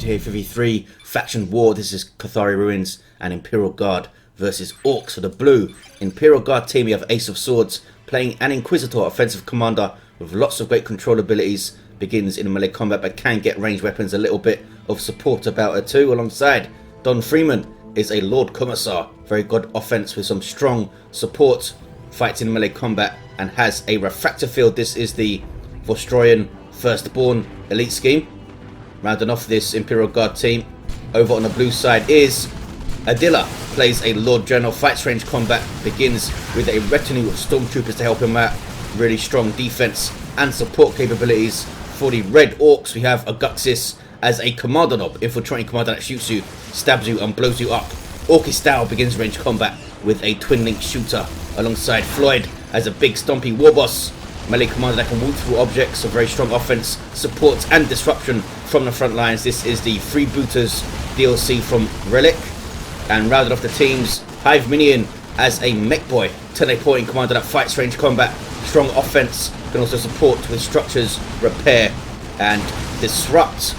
here for V3 faction war. This is Kathari Ruins and Imperial Guard versus Orks for the blue. Imperial Guard team, we have Ace of Swords playing an Inquisitor offensive commander with lots of great control abilities. Begins in melee combat but can get ranged weapons, a little bit of support about her too. Alongside Don Freeman is a Lord Commissar, very good offense with some strong support, fights in melee combat and has a refractor field. This is the Vostroyan Firstborn elite scheme. Rounding off this Imperial Guard team, over on the blue side is Adila, plays a Lord General, fights range combat, begins with a retinue of stormtroopers to help him out. Really strong defense and support capabilities. For the red Orks, we have Aguxyz as a Commando knob, infiltrating commander that shoots you, stabs you and blows you up. Orkish style begins range combat with a twin link shooter, alongside Floid as a big stompy Warboss, melee commander that can walk through objects. A very strong offense, support and disruption from the front lines. This is the Freebooters DLC from Relic. And rounded off the teams, Hiveminion as a Mekboy, teleporting commander that fights range combat, strong offense, can also support with structures, repair and disrupt.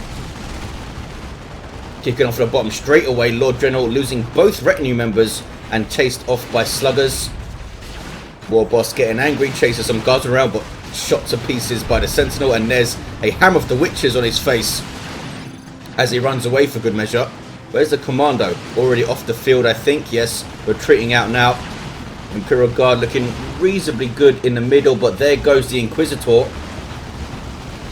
Kicking off the bottom straight away, Lord General losing both retinue members and chased off by sluggers. Warboss getting angry, chases some guards around but shot to pieces by the Sentinel, and there's a Ham of the Witches on his face as he runs away for good measure. Where's the Commando? Already off the field, I think. Yes, retreating out now. Imperial Guard looking reasonably good in the middle, but there goes the Inquisitor.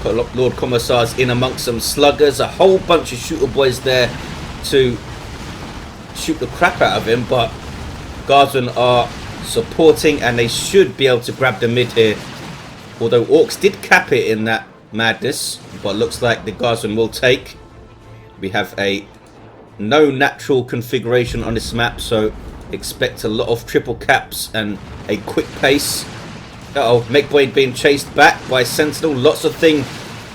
Got Lord Commissars in amongst some sluggers. A whole bunch of shooter boys there to shoot the crap out of him, but Guardsmen are supporting and they should be able to grab the mid here. Although Orks did cap it in that madness, but looks like the Guardsmen will take. We have a no natural configuration on this map, so expect a lot of triple caps and a quick pace. Uh-oh, Mekboy being chased back by Sentinel. Lots of thing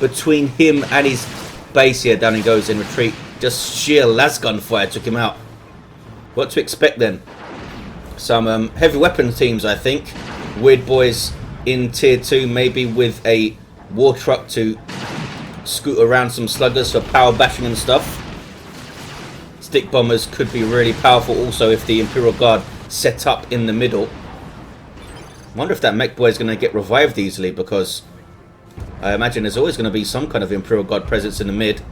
between him and his base here. Down he goes in retreat. Just sheer lasgun fire took him out. What to expect then? Some heavy weapon teams, I think. Weird boys in tier 2, maybe with a war truck to scoot around some sluggers for power bashing and stuff. Stick bombers could be really powerful also if the Imperial Guard set up in the middle. I wonder if that Mekboy is going to get revived easily, because I imagine there's always going to be some kind of Imperial Guard presence in the mid.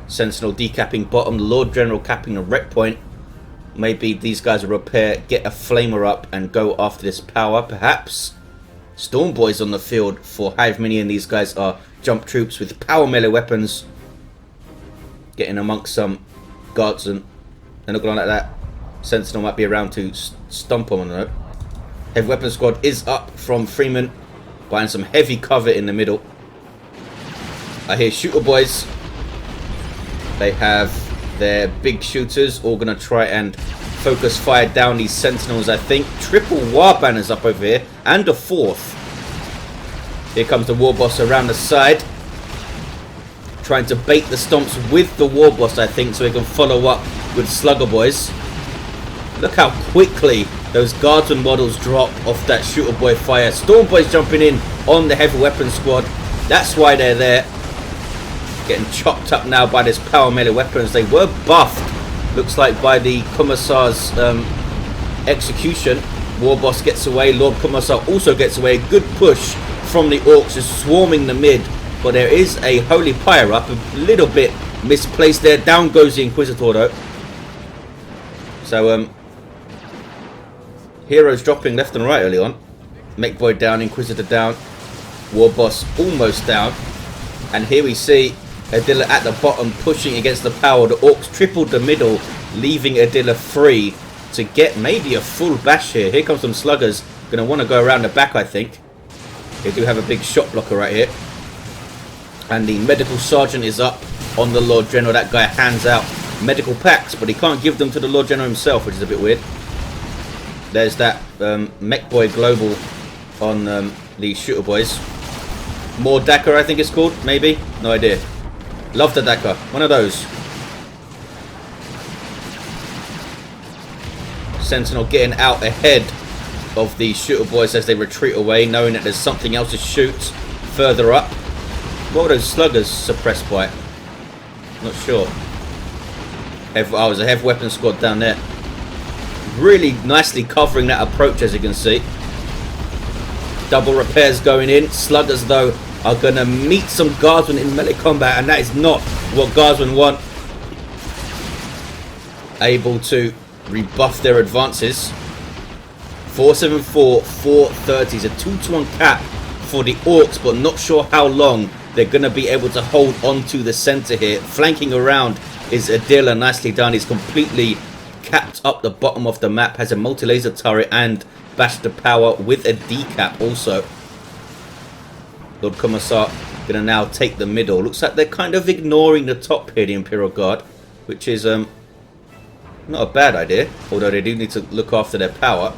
Sentinel decapping bottom, Lord General capping the wreck point. Maybe these guys will repair, get a flamer up and go after this power perhaps. Storm boys on the field for Hiveminion. These guys are jump troops with power melee weapons. Getting amongst some guards, and they're not going like that. Sentinel might be around to stomp them on the note. Heavy weapon squad is up from Freeman, buying some heavy cover in the middle. I hear shooter boys. They have their big shooters, all going to try and focus fire down these Sentinels, I think. Triple war banners up over here, and a fourth. Here comes the Warboss around the side, trying to bait the stomps with the Warboss, I think, so he can follow up with Slugger boys. Look how quickly those Guardsman models drop off that shooter boy fire. Storm boys jumping in on the heavy weapon squad. That's why they're there. Getting chopped up now by this power melee weapons. They were buffed, looks like, by the Commissar's execution. Warboss gets away. Lord Commissar also gets away. Good push from the Orks, is swarming the mid. But there is a Holy Pyre up, a little bit misplaced there. Down goes the Inquisitor though. So heroes dropping left and right early on. Mekboy down, Inquisitor down, Warboss almost down. And here we see Adila at the bottom pushing against the power. The Orks tripled the middle, leaving Adila free to get maybe a full bash here. Here comes some sluggers. Going to want to go around the back, I think. They do have a big shot blocker right here. And the medical sergeant is up on the Lord General. That guy hands out medical packs, but he can't give them to the Lord General himself, which is a bit weird. There's that Mekboy Global on the shooter boys. More Dakar, I think it's called, maybe? No idea. Love the Dakar. One of those. Sentinel getting out ahead of the shooter boys as they retreat away, knowing that there's something else to shoot further up. What were those sluggers suppressed by? Not sure. Oh, there's a heavy weapon squad down there. Really nicely covering that approach, as you can see. Double repairs going in. Sluggers, though, are going to meet some guardsmen in melee combat, and that is not what guardsmen want. Able to rebuff their advances. 474, 430 is a 2-to-1 cap for the Orks, but not sure how long they're going to be able to hold on to the center here. Flanking around is Adila, nicely done. He's completely capped up the bottom of the map, has a multi-laser turret and bash the power with a decap also. Lord Commissar going to now take the middle. Looks like they're kind of ignoring the top here, the Imperial Guard, which is not a bad idea, although they do need to look after their power.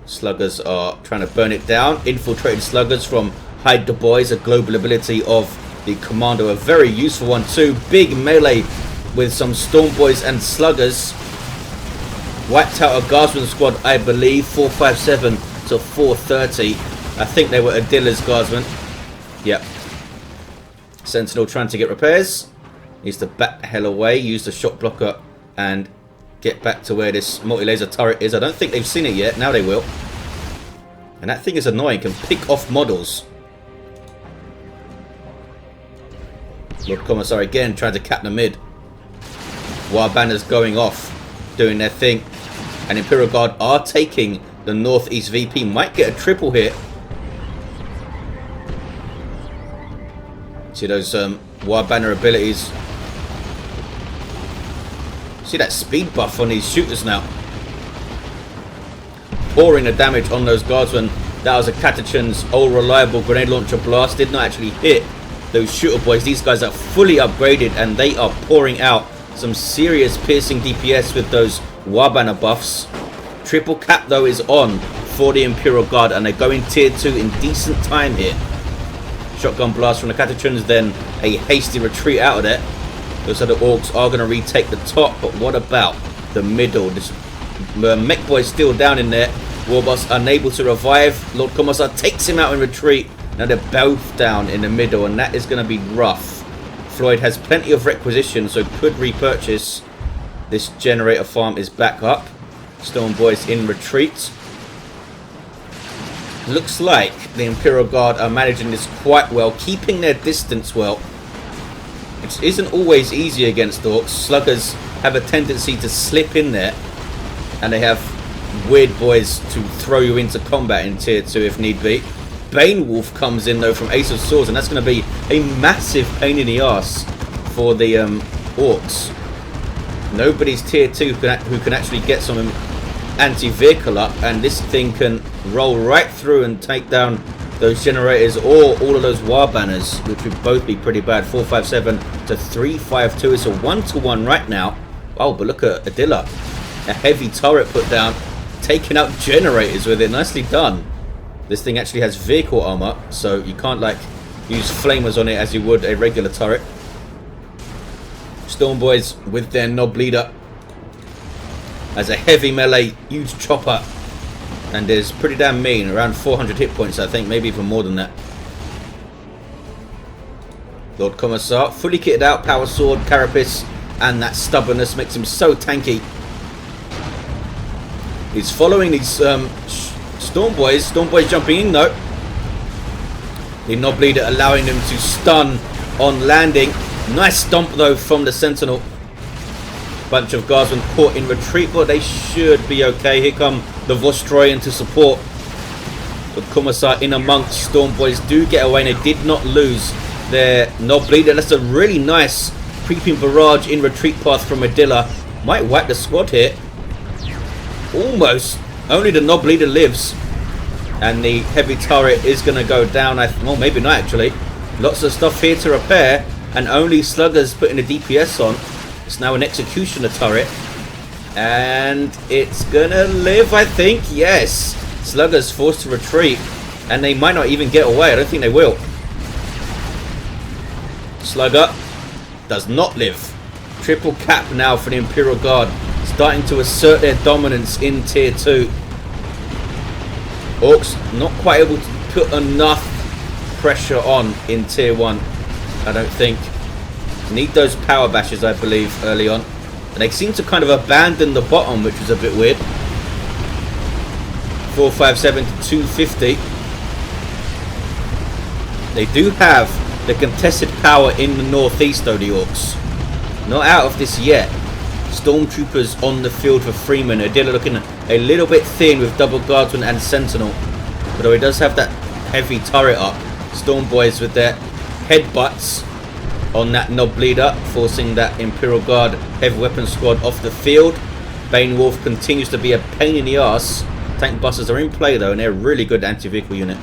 Sluggers are trying to burn it down. Infiltrated sluggers from Hide the Boys, a global ability of the Commando, a very useful one too. Big melee with some Storm Boys and sluggers. Wiped out a guardsman squad, I believe. 457 to 430. I think they were Adila's guardsmen. Yep. Sentinel trying to get repairs. Needs to back the hell away. Use the shot blocker and get back to where this multi-laser turret is. I don't think they've seen it yet. Now they will. And that thing is annoying. Can pick off models. Lord Commissar again trying to cap the mid. War banners going off. Doing their thing. And Imperial Guard are taking the Northeast VP. Might get a triple here. See those War banner abilities. See that speed buff on these shooters now. Pouring the damage on those guardsmen. That was a Catachan's old reliable grenade launcher blast. Did not actually hit those shooter boys. These guys are fully upgraded and they are pouring out some serious piercing DPS with those Warbanner buffs. Triple cap though is on for the Imperial Guard and they're going tier 2 in decent time here. Shotgun blast from the Catachans, then a hasty retreat out of there. Looks like the Orks are going to retake the top, but what about the middle? This Mekboy still down in there. Warboss unable to revive. Lord Commissar takes him out in retreat. Now they're both down in the middle, and that is going to be rough. Floid has plenty of requisition, so could repurchase. This generator farm is back up. Storm Boys in retreat. Looks like the Imperial Guard are managing this quite well, keeping their distance well. It isn't always easy against Orks. Sluggers have a tendency to slip in there, and they have weird boys to throw you into combat in tier 2 if need be. Bane Wolf comes in though from Ace of Swords, and that's going to be a massive pain in the ass for the Orks. Nobody's tier 2 who can actually get some anti-vehicle up, and this thing can roll right through and take down those generators or all of those war banners, which would both be pretty bad. 457 to 352. It's a 1-to-1 right now. Oh, but look at Adila. A heavy turret put down, taking out generators with it. Nicely done. This thing actually has vehicle armor, so you can't like use flamers on it as you would a regular turret. Storm Boys with their knob leader as a heavy melee, huge chopper, and is pretty damn mean. Around 400 hit points, I think, maybe even more than that. Lord Commissar fully kitted out, power sword, carapace, and that stubbornness makes him so tanky. He's following these Storm Boys jumping in though. The knob leader allowing them to stun on landing. Nice stomp though from the Sentinel. Bunch of guardsmen caught in retreat, but they should be okay. Here come the Vostroyan to support. But Kommissar in amongst Storm Boys do get away, and they did not lose their knob leader. That's a really nice creeping barrage in retreat path from Adila. Might wipe the squad here. Almost. Only the knob leader lives, and the heavy turret is going to go down. Well, maybe not actually. Lots of stuff here to repair, and only sluggers putting the DPS on. It's now an executioner turret, and it's gonna live, I think. Yes, sluggers forced to retreat, and they might not even get away. I don't think they will. Slugger does not live. Triple cap now for the Imperial Guard, starting to assert their dominance in tier 2. Orks not quite able to put enough pressure on in tier 1, I don't think. Need those power bashes, I believe, early on. And they seem to kind of abandon the bottom, which was a bit weird. 457 to 250. They do have the contested power in the northeast, though, the Orks. Not out of this yet. Stormtroopers on the field for Freeman. Adila looking a little bit thin with double guardsman and sentinel. Although he does have that heavy turret up. Storm boys with their headbutts on that knob leader, forcing that Imperial Guard heavy weapon squad off the field. Bane Wolf continues to be a pain in the ass. Tank busters are in play though, and they're a really good anti-vehicle unit.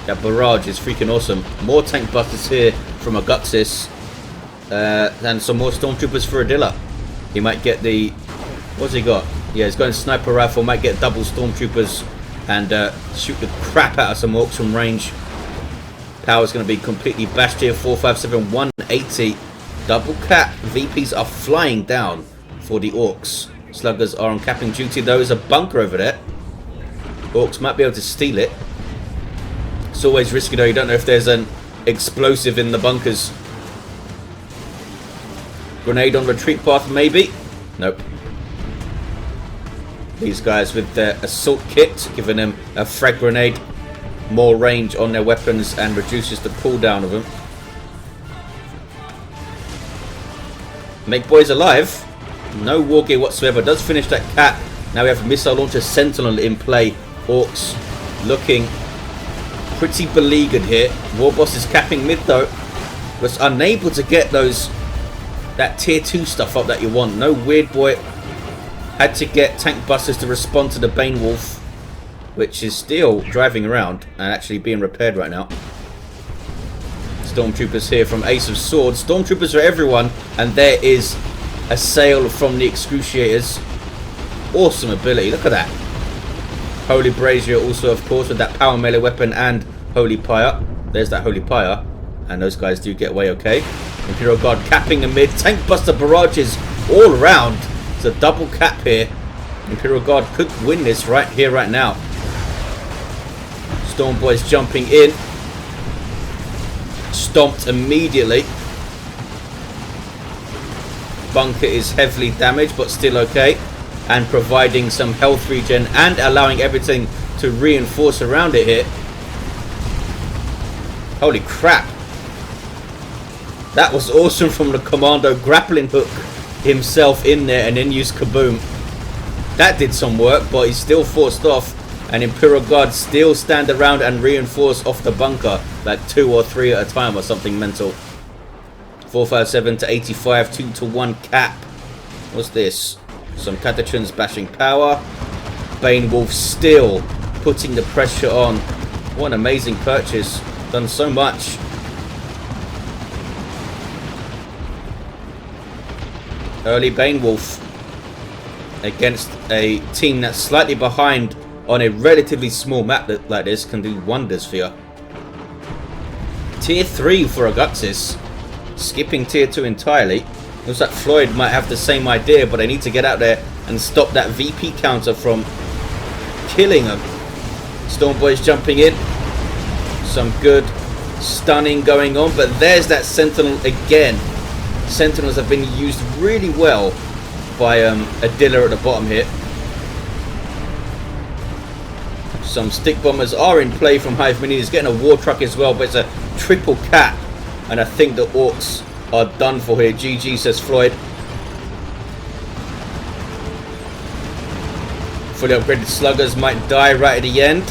That barrage is freaking awesome. More tank busters here from Aguxyz. And some more stormtroopers for Adila. He might get the... What's he got? Yeah, he's got a sniper rifle. Might get double stormtroopers and shoot the crap out of some Orks from range. Power's going to be completely bashed here. 457, 180. Double cap. VPs are flying down for the Orks. Sluggers are on capping duty. There is a bunker over there. Orks might be able to steal it. It's always risky though. You don't know if there's an explosive in the bunkers. Grenade on retreat path, maybe? Nope. These guys with their assault kit, giving them a frag grenade. More range on their weapons and reduces the cooldown of them. Mekboy's alive. No war gear whatsoever. Does finish that cap. Now we have missile launcher Sentinel in play. Orks looking pretty beleaguered here. Warboss is capping mid though. Was unable to get that tier 2 stuff up that you want. No weird boy. Had to get tank busters to respond to the Bane Wolf, which is still driving around and actually being repaired right now. Stormtroopers here from Ace of Swords. Stormtroopers are everyone, and there is a sail from the Excruciators. Awesome ability. Look at that. Holy Brazier also, of course, with that power melee weapon and Holy Pyre. There's that Holy Pyre. And those guys do get away okay. Imperial Guard capping the mid. Tank buster barrages all around. It's a double cap here. Imperial Guard could win this right here, right now. Storm boys jumping in. Stomped immediately. Bunker is heavily damaged, but still okay. And providing some health regen and allowing everything to reinforce around it here. Holy crap. That was awesome from the Commando. Grappling hook himself in there and then use kaboom. That did some work, but he's still forced off. And Imperial Guard still stand around and reinforce off the bunker. Like 2 or 3 at a time or something mental. 457 to 85. 2 to 1 cap. What's this? Some Catachans bashing power. Bane Wolf still putting the pressure on. What an amazing purchase. Done so much. Early Bane Wolf against a team that's slightly behind on a relatively small map that, like this, can do wonders for you. Tier 3 for Aguxyz. Skipping Tier 2 entirely. Looks like Floid might have the same idea, but they need to get out there and stop that VP counter from killing them. Storm Boys jumping in. Some good stunning going on, but there's that Sentinel again. Sentinels have been used really well by Adila at the bottom here. Some stick bombers are in play from Hiveminion. He's getting a war truck as well, but it's a triple cap. And I think the Orks are done for here. GG, says Floid. Fully upgraded sluggers might die right at the end.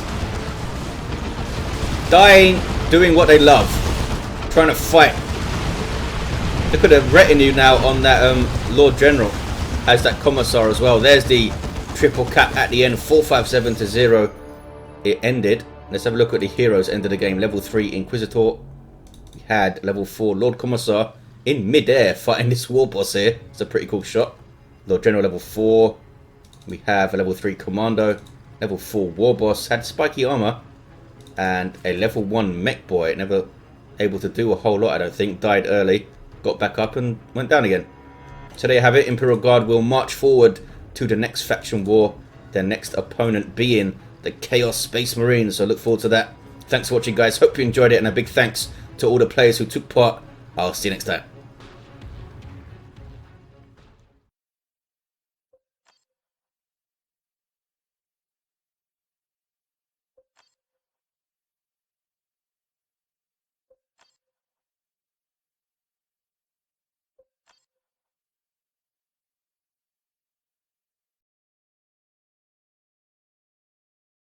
Dying, doing what they love. Trying to fight. Look at the retinue now on that Lord General. Has that Commissar as well. There's the triple cap at the end. 457 to 0. It ended. Let's have a look at the heroes end of the game. Level 3 Inquisitor. We had level 4 Lord Commissar in mid-air fighting this Warboss here. It's a pretty cool shot. Lord General level 4. We have a level 3 Commando. Level 4 Warboss. Had spiky armor. And a level 1 Mekboy. Never able to do a whole lot, I don't think. Died early. Got back up and went down again. So there you have it. Imperial Guard will march forward to the next faction war. Their next opponent being the Chaos Space Marines. So look forward to that. Thanks for watching, guys. Hope you enjoyed it. And a big thanks to all the players who took part. I'll see you next time.